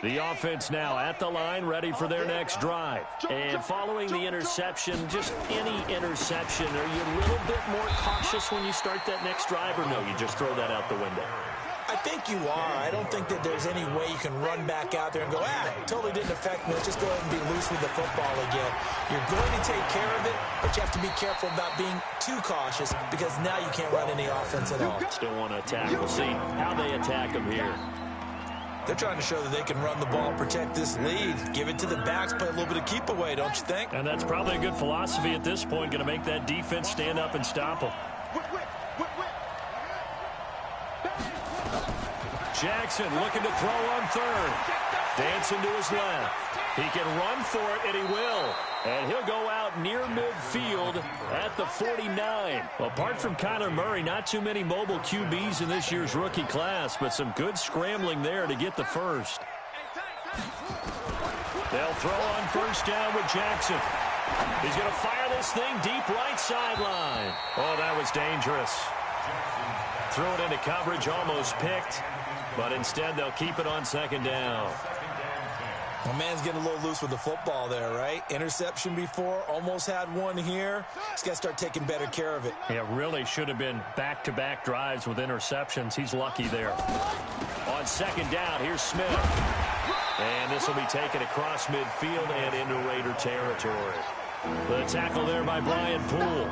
The offense now at the line, ready for their next drive. And following the interception, just any interception, are you a little bit more cautious when you start that next drive, or no, you just throw that out the window? I think you are. I don't think that there's any way you can run back out there and go, totally didn't affect me. Let's just go ahead and be loose with the football again. You're going to take care of it, but you have to be careful about being too cautious because now you can't run any offense at all. Still want to attack. We'll see how they attack them here. They're trying to show that they can run the ball, protect this lead. Give it to the backs, play a little bit of keep away, don't you think? And that's probably a good philosophy at this point, going to make that defense stand up and stop them. Jackson looking to throw on third. Dancing to his left. He can run for it, and he will. And he'll go out near midfield at the 49. Apart from Kyler Murray, not too many mobile QBs in this year's rookie class, but some good scrambling there to get the first. They'll throw on first down with Jackson. He's going to fire this thing deep right sideline. Oh, that was dangerous. Threw it into coverage, almost picked, but instead they'll keep it on second down. My man's getting a little loose with the football there, right? Interception before, almost had one here. He's got to start taking better care of it. Yeah, really should have been back-to-back drives with interceptions. He's lucky there. On second down, here's Smith. And this will be taken across midfield and into Raider territory. The tackle there by Brian Poole.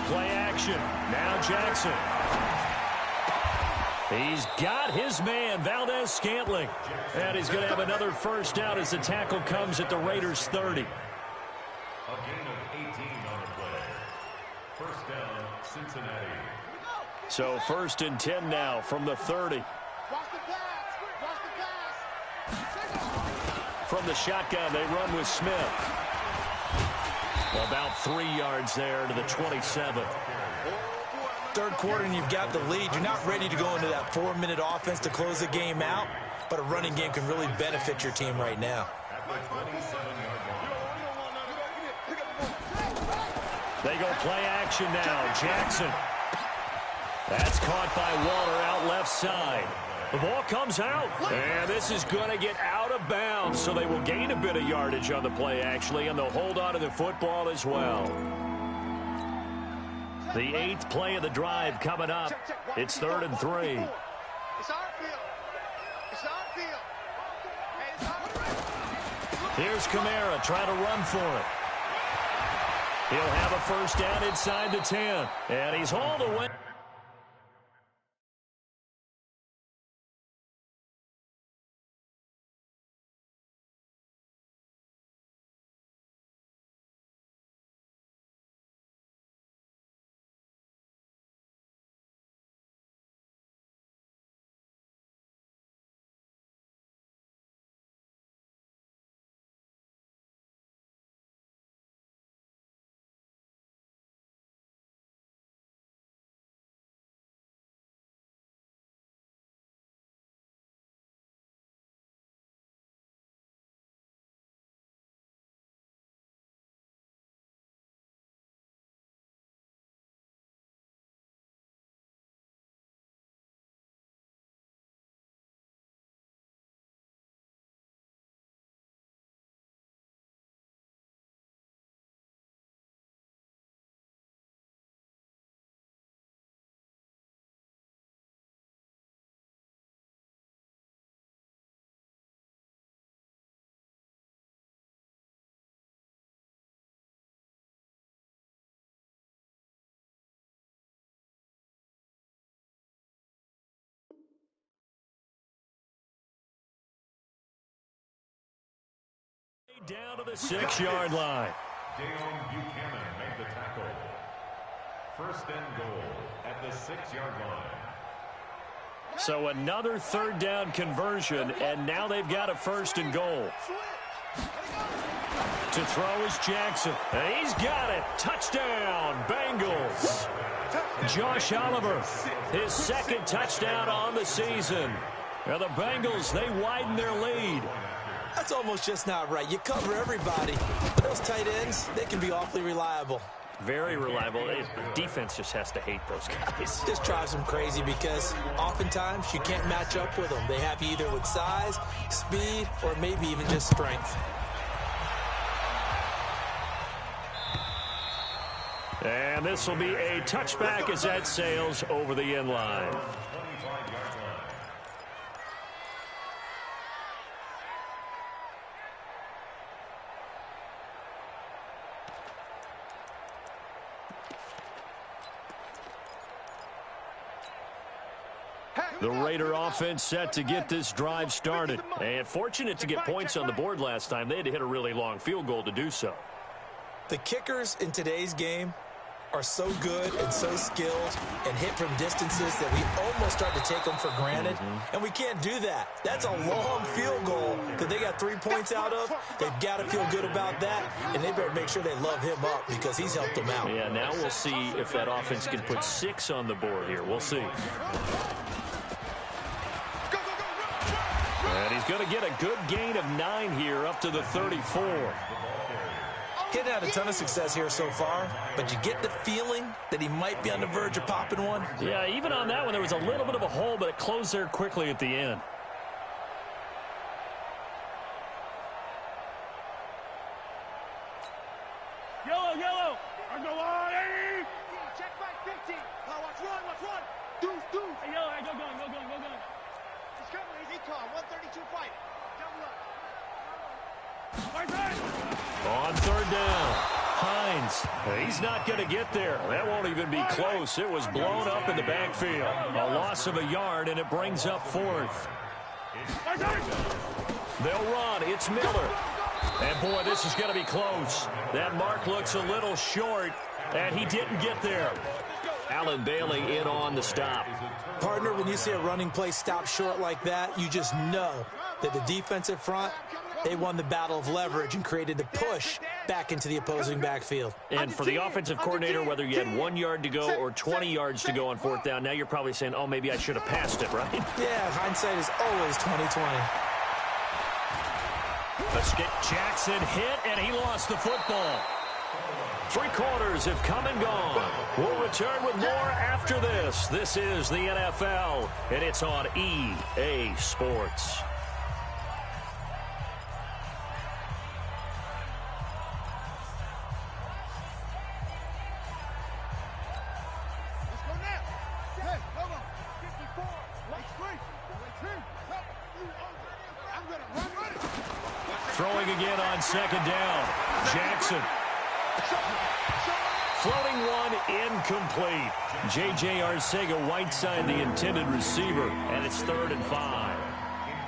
Play action. Now Jackson. He's got his man, Valdez-Scantling. And he's going to have another first down as the tackle comes at the Raiders' 30. A gain of 18 on the play. First down, Cincinnati. So first and 10 now from the 30. From the shotgun, they run with Smith. About 3 yards there to the 27. Third quarter and you've got the lead. You're not ready to go into that 4-minute offense to close the game out, but a running game can really benefit your team right now. They go play action now. Jackson. That's caught by Waller out left side. The ball comes out, and this is going to get out of bounds, so they will gain a bit of yardage on the play, actually, and they'll hold on to the football as well. The 8th play of the drive coming up. It's 3rd and 3. It's our field. It's our field. Here's Kamara trying to run for it. He'll have a first down inside the 10, and he's hauled away. Down to the 6-yard line. Deion Buchanan made the tackle. First and goal at the 6-yard line. So another 3rd down conversion, and now they've got a 1st and goal. To throw is Jackson. And he's got it. Touchdown, Bengals. Josh Oliver, his 2nd touchdown on the season. Now the Bengals, they widen their lead. That's almost just not right. You cover everybody. Those tight ends, they can be awfully reliable. Very reliable. Defense just has to hate those guys. This drives them crazy because oftentimes you can't match up with them. They have you either with size, speed, or maybe even just strength. And this will be a touchback as that sails over the end line. The Raider offense set to get this drive started. And fortunate to get points on the board last time. They had to hit a really long field goal to do so. The kickers in today's game are so good and so skilled and hit from distances that we almost start to take them for granted. And we can't do that. That's a long field goal that they got 3 points out of. They've got to feel good about that, and they better make sure they love him up because he's helped them out. Yeah, now we'll see if that offense can put 6 on the board here. We'll see. And he's going to get a good gain of 9 here up to the 34. Getting had a ton of success here so far, but you get the feeling that he might be on the verge of popping one. Yeah, even on that one, there was a little bit of a hole, but it closed there quickly at the end. Yellow, yellow. I go on, Eddie. Check back 15. Watch one. Deuce. Hey, yellow, hey, go going. He's coming, he's calm. 132 fight. Double up. On third down, Hines. He's not going to get there. That won't even be close. It was blown up in the backfield. A loss of a yard, and it brings up 4th. They'll run. It's Miller. And, boy, this is going to be close. That mark looks a little short, and he didn't get there. Allen Bailey in on the stop. Partner, when you see a running play stop short like that, you just know that the defensive front, they won the battle of leverage and created the push back into the opposing backfield. And for the offensive coordinator, whether you had 1 yard to go or 20 yards to go on 4th down, now you're probably saying, oh, maybe I should have passed it, right? Yeah, hindsight is always 20/20. Let's get Jackson hit, and he lost the football. 3 quarters have come and gone. We'll return with more after this. This is the NFL, and it's on EA Sports. Throwing again on 2nd down. Jackson. Floating one incomplete. J.J. Arcega-Whiteside, the intended receiver, and it's 3rd and 5.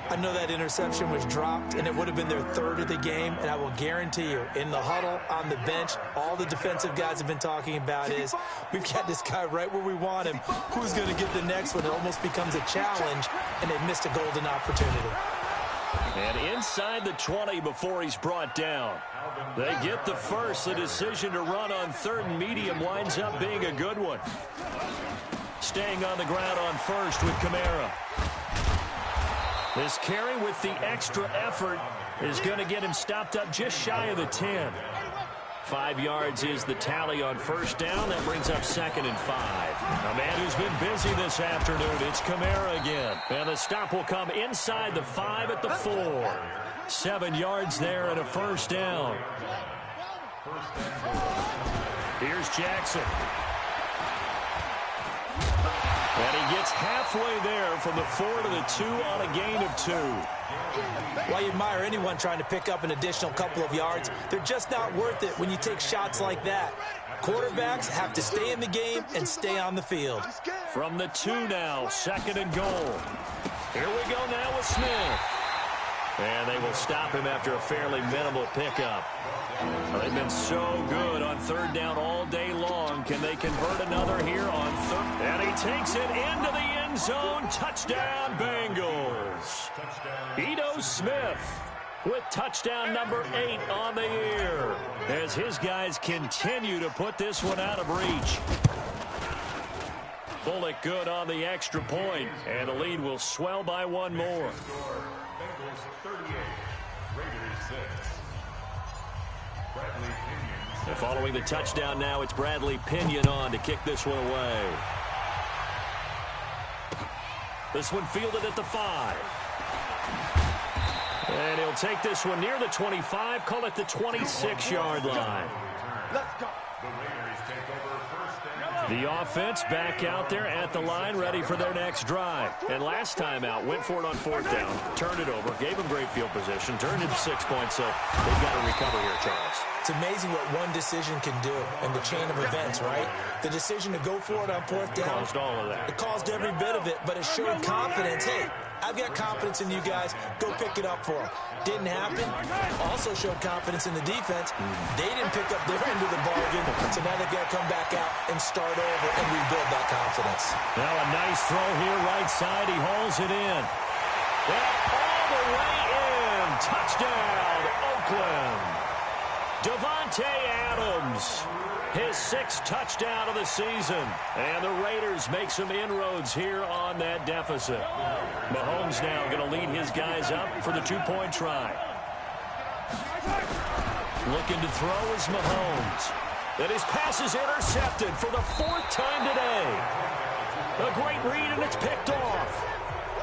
I know that interception was dropped, and it would have been their 3rd of the game, and I will guarantee you, in the huddle, on the bench, all the defensive guys have been talking about is, we've got this guy right where we want him. Who's going to get the next one? It almost becomes a challenge, and they've missed a golden opportunity. And inside the 20 before he's brought down. They get the first. The decision to run on 3rd and medium winds up being a good one. Staying on the ground on 1st with Kamara. This carry with the extra effort is going to get him stopped up just shy of the 10. 5 yards is the tally on 1st down. That brings up 2nd and 5. A man who's been busy this afternoon. It's Kamara again. And the stop will come inside the 5 at the 4. 7 yards there and a 1st down. Here's Jackson. And he gets halfway there from the 4 to the 2 on a gain of 2. While you admire anyone trying to pick up an additional couple of yards, they're just not worth it when you take shots like that. Quarterbacks have to stay in the game and stay on the field. From the 2 now, 2nd and goal. Here we go now with Smith. And they will stop him after a fairly minimal pickup. They've been so good on 3rd down all day long. Can they convert another here on 3rd? And he takes it into the end zone. Touchdown, Bengals. Ito Smith with touchdown number 8 on the year as his guys continue to put this one out of reach. Bullock good on the extra point, and the lead will swell by 1 more. Bengals 38, Raiders 6. And following the touchdown now, it's Bradley Pinion on to kick this one away. This one fielded at the 5. And he'll take this one near the 25, call it the 26-yard line. Let's go. The offense back out there at the line, ready for their next drive. And last time out, went for it on 4th down, turned it over, gave them great field position, turned into 6 points, so they've got to recover here, Charles. It's amazing what one decision can do in the chain of events, right? The decision to go for it on 4th down. Caused all of that. It caused every bit of it, but it showed confidence. Hey, I've got confidence in you guys. Go pick it up for them. Didn't happen. Also showed confidence in the defense. They didn't pick up their end of the bargain, so now they've got to come back out and start over and rebuild that confidence. Now a nice throw here, right side. He hauls it in. And all the way in. Touchdown, Oakland. Davante Adams, his 6th touchdown of the season. And the Raiders make some inroads here on that deficit. Mahomes now going to lead his guys up for the 2-point try. Looking to throw is Mahomes. And his pass is intercepted for the 4th time today. A great read, and it's picked off.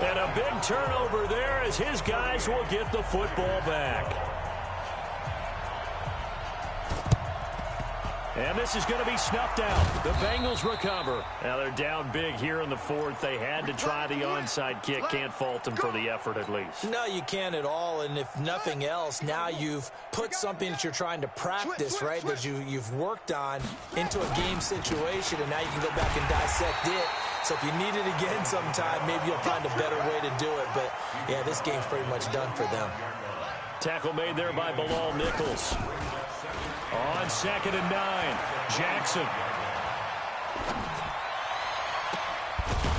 And a big turnover there as his guys will get the football back. And this is going to be snuffed out. The Bengals recover. Now they're down big here in the 4th. They had to try the onside kick. Can't fault them for the effort at least. No, you can't at all. And if nothing else, now you've put something that you're trying to practice, right, that you've worked on into a game situation, and now you can go back and dissect it. So if you need it again sometime, maybe you'll find a better way to do it. But, yeah, this game's pretty much done for them. Tackle made there by Bilal Nichols. On 2nd and 9, Jackson.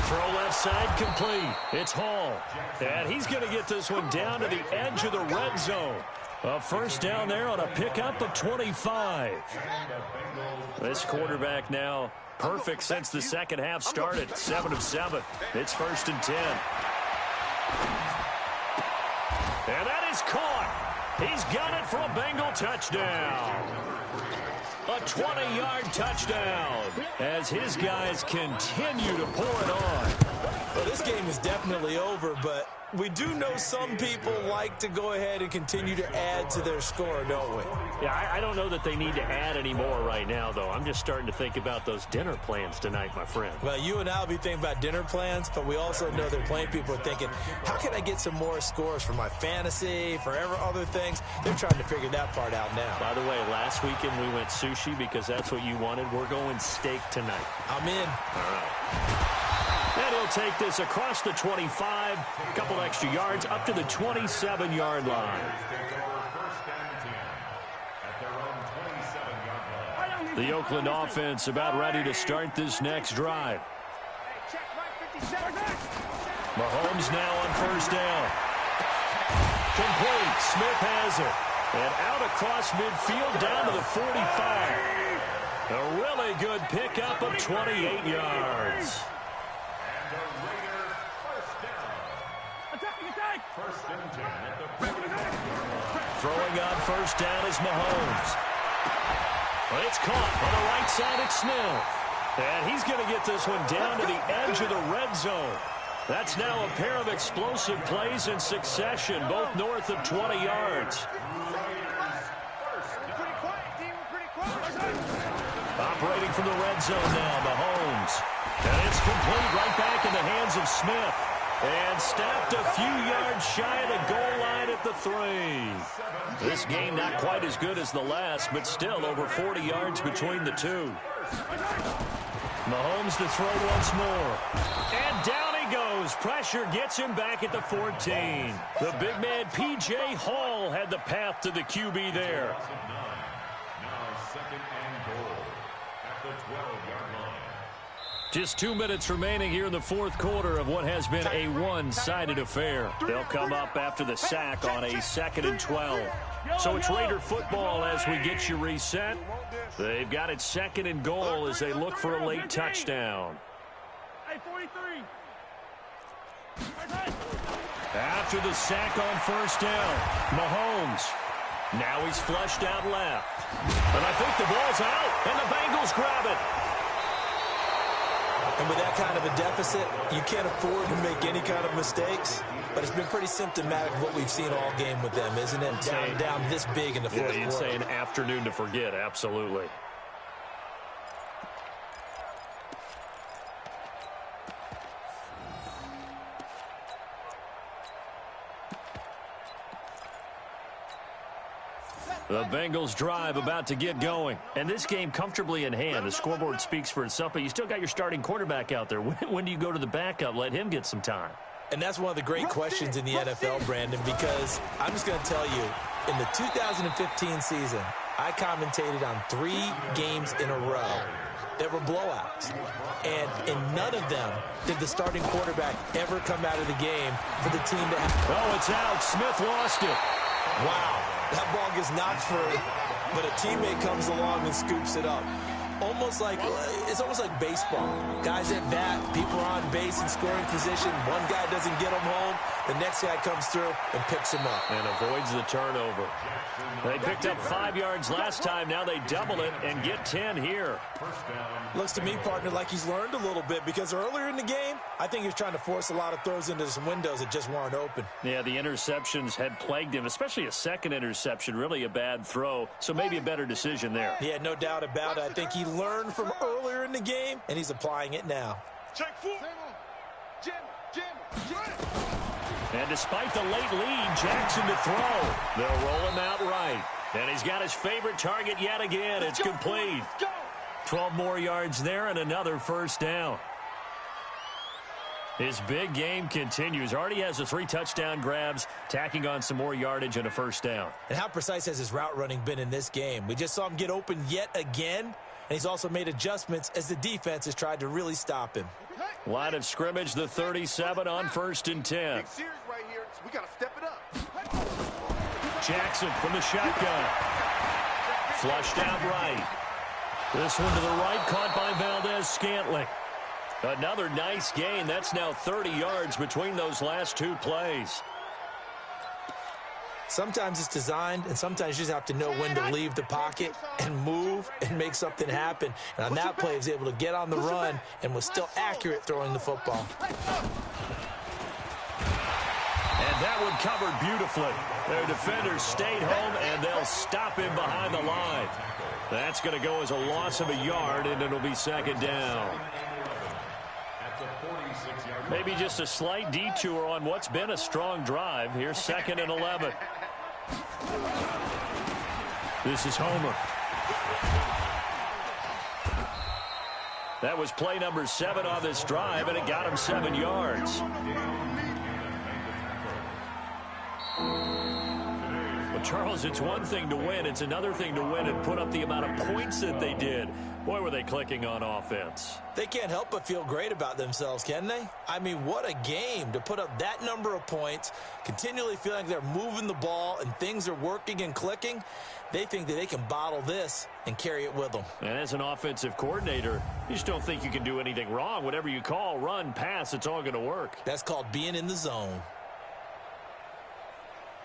Throw left side complete. It's Hall. And he's going to get this one down to the edge of the red zone. A 1st down there on a pickup of 25. This quarterback now perfect since the second half started. 7 of 7. It's 1st and 10. And that is caught. He's got it for a Bengal touchdown. A 20-yard touchdown as his guys continue to pour it on. Well, this game is definitely over, but we do know some people like to go ahead and continue to add to their score, don't we? Yeah, I don't know that they need to add any more right now, though. I'm just starting to think about those dinner plans tonight, my friend. Well, you and I will be thinking about dinner plans, but we also know they're playing people are thinking, how can I get some more scores for my fantasy, for other things? They're trying to figure that part out now. By the way, last weekend we went sushi because that's what you wanted. We're going steak tonight. I'm in. All right. And he'll take this across the 25, a couple extra yards, up to the 27-yard line. The Oakland offense about ready to start this next drive. Mahomes now on 1st down. Complete. Smith has it. And out across midfield down to the 45. A really good pickup of 28 yards. Throwing on 1st down is Mahomes. It's caught on the right side. It's Smith. And he's going to get this one down to the edge of the red zone. That's now a pair of explosive plays in succession, both north of 20 yards. Operating from the red zone now, Mahomes. And it's complete right back in the hands of Smith. And stopped a few yards shy of the goal line at the 3. This game not quite as good as the last, but still over 40 yards between the two. Mahomes to throw once more. And down he goes. Pressure gets him back at the 14. The big man, P.J. Hall, had the path to the QB there. Now 2nd and goal at the 12-yard line. Just 2 minutes remaining here in the 4th quarter of what has been a one-sided affair. They'll come up after the sack on a 2nd and 12. So it's Raider football as we get you reset. They've got it 2nd and goal as they look for a late touchdown. After the sack on 1st down, Mahomes Now he's flushed out left. And I think the ball's out, and the Bengals grab it. And with that kind of a deficit, you can't afford to make any kind of mistakes. But it's been pretty symptomatic of what we've seen all game with them, isn't it? Down this big in the fourth quarter. You'd say an afternoon to forget, absolutely. The Bengals drive about to get going. And this game comfortably in hand. The scoreboard speaks for itself, but you still got your starting quarterback out there. When do you go to the backup? Let him get some time. And that's one of the great questions in the NFL, Brandon, because I'm just going to tell you, in the 2015 season, I commentated on 3 games in a row that were blowouts. And in none of them did the starting quarterback ever come out of the game for the team to have. Oh, it's out. Smith lost it. Wow. That ball gets knocked free, but a teammate comes along and scoops it up. It's almost like baseball. Guys at bat, people are on base in scoring position. One guy doesn't get them home. The next guy comes through and picks him up. And avoids the turnover. They picked up 5 yards last time. Now they double it and get 10 here. Looks to me, partner, like he's learned a little bit because earlier in the game, I think he was trying to force a lot of throws into some windows that just weren't open. Yeah, the interceptions had plagued him, especially a second interception, really a bad throw. So maybe a better decision there. Yeah, no doubt about it. I think he learned from earlier in the game, and he's applying it now. Check 4. Jim. And despite the late lead, Jackson to throw. They'll roll him out right. And he's got his favorite target yet again. It's complete. 12 more yards there and another first down. His big game continues. Already has the 3 touchdown grabs, tacking on some more yardage and a first down. And how precise has his route running been in this game? We just saw him get open yet again, and he's also made adjustments as the defense has tried to really stop him. Line of scrimmage, the 37 on 1st and 10. Big series right here, so we got to step it up. Jackson from the shotgun. Flushed out right. This one to the right, caught by Valdez-Scantling. Another nice gain. That's now 30 yards between those last 2 plays. Sometimes it's designed, and sometimes you just have to know when to leave the pocket and move and make something happen. And on that play, he was able to get on the run and was still accurate throwing the football. And that one covered beautifully. Their defenders stayed home, and they'll stop him behind the line. That's going to go as a loss of a yard, and it'll be second down. Maybe just a slight detour on what's been a strong drive. Here's 2nd and 11. This is Homer. That was play number 7 on this drive, and it got him 7 yards. But Charles, it's one thing to win. It's another thing to win and put up the amount of points that they did. Boy, were they clicking on offense. They can't help but feel great about themselves, can they? I mean, what a game to put up that number of points, continually feeling like they're moving the ball and things are working and clicking. They think that they can bottle this and carry it with them. And as an offensive coordinator, you just don't think you can do anything wrong. Whatever you call, run, pass, it's all going to work. That's called being in the zone.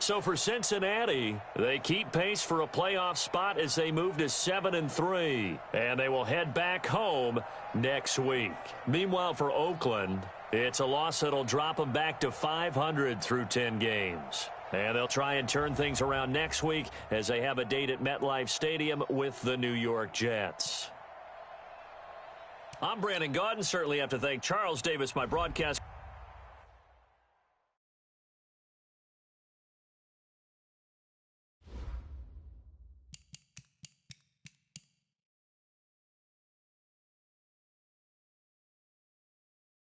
So for Cincinnati, they keep pace for a playoff spot as they move to 7-3. And they will head back home next week. Meanwhile, for Oakland, it's a loss that'll drop them back to 500 through 10 games. And they'll try and turn things around next week as they have a date at MetLife Stadium with the New York Jets. I'm Brandon Gaudin. Certainly have to thank Charles Davis, my broadcast